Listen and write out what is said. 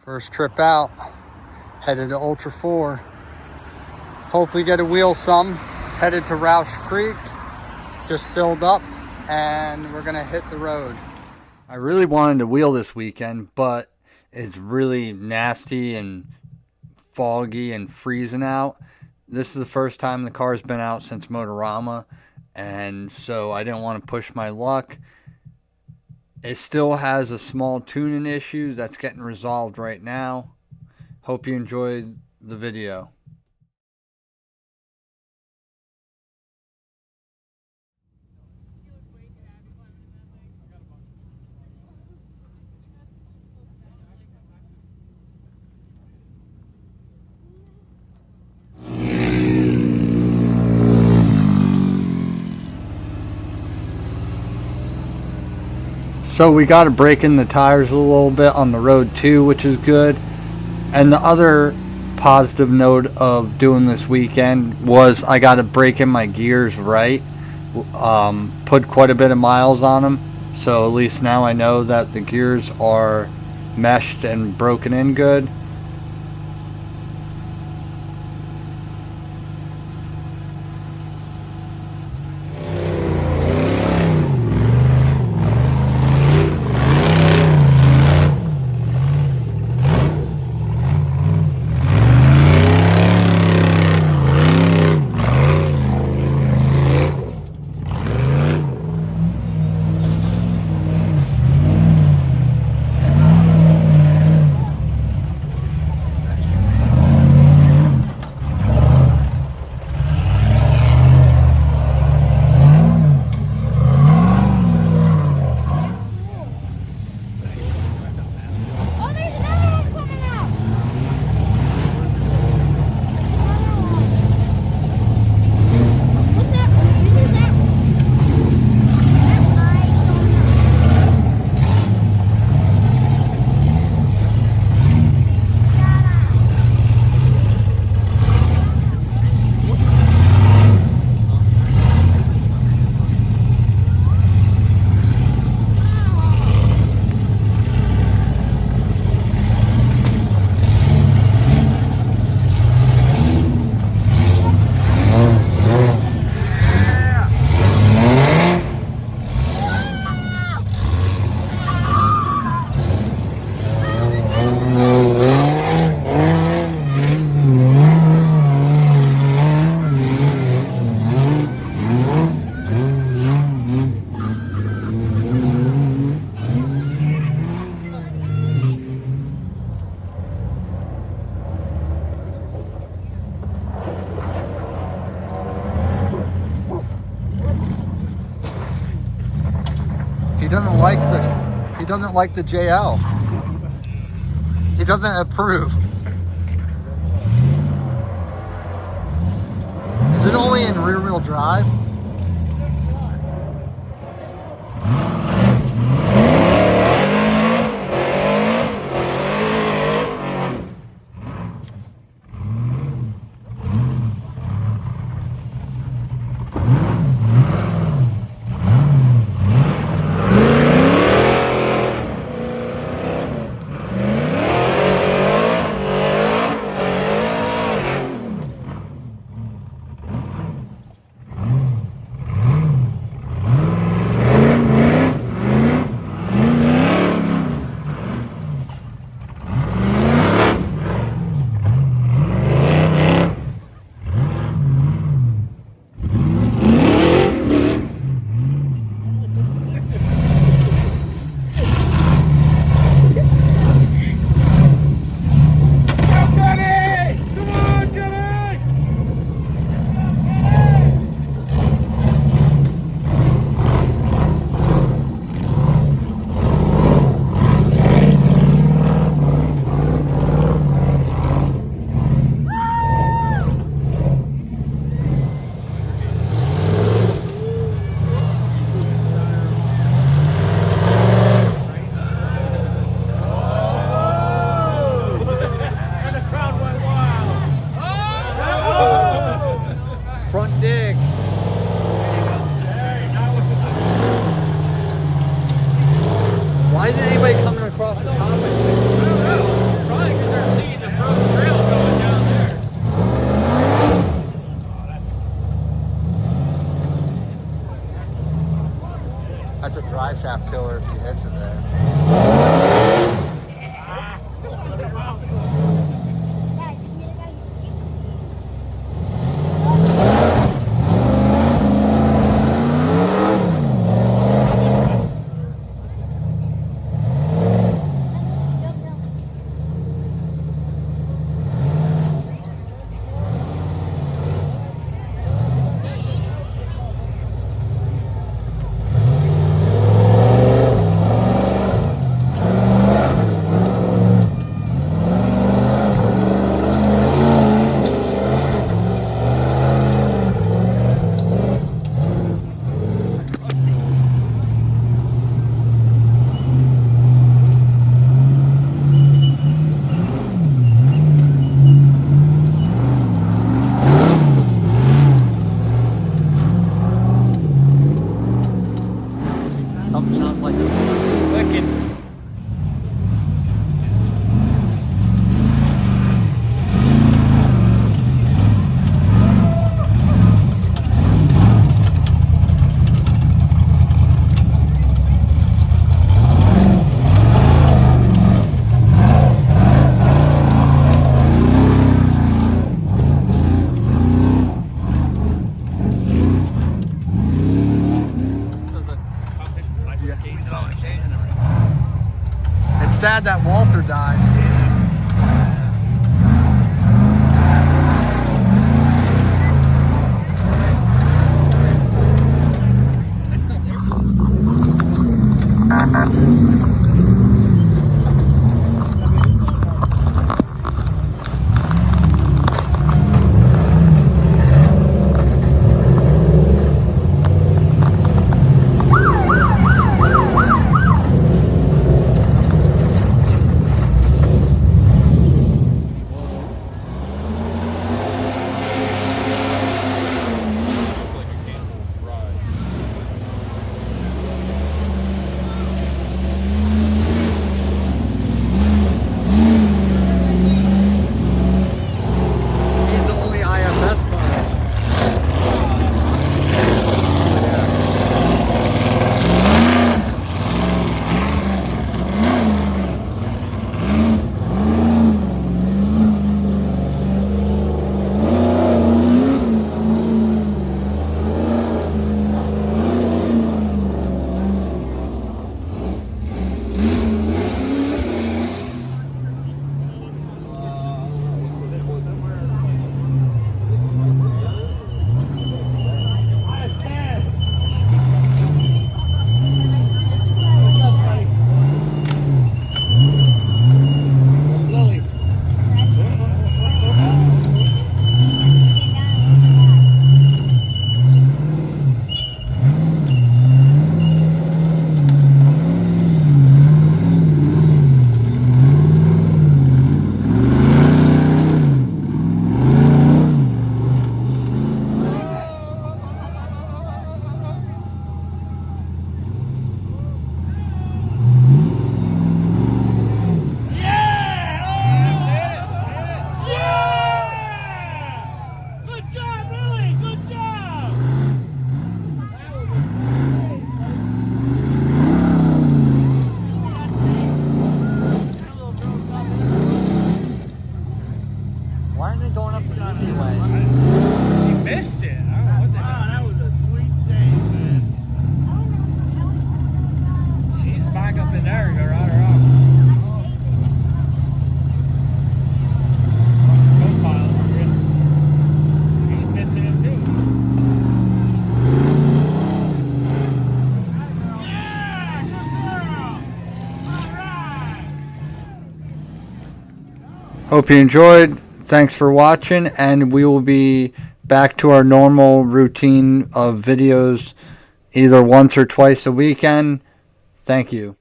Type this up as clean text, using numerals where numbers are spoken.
First trip out, headed to Ultra 4. Hopefully get a wheel some. Headed to Roush Creek, just filled up, and we're gonna hit the road. I really wanted to wheel this weekend, but it's really nasty and foggy and freezing out. This is the first time the car's been out since Motorama, and so I didn't want to push my luck. It still has a small tuning issue that's getting resolved right now. Hope you enjoyed the video. So we got to break in the tires a little bit on the road too, which is good. And the other positive note of doing this weekend was I got to break in my gears right. Put quite a bit of miles on them. So at least now I know that the gears are meshed and broken in good. He doesn't like the JL. He doesn't approve. Is it only in rear-wheel drive? sad that Walter died. Hope you enjoyed. Thanks for watching, and we will be back to our normal routine of videos either once or twice a weekend. Thank you.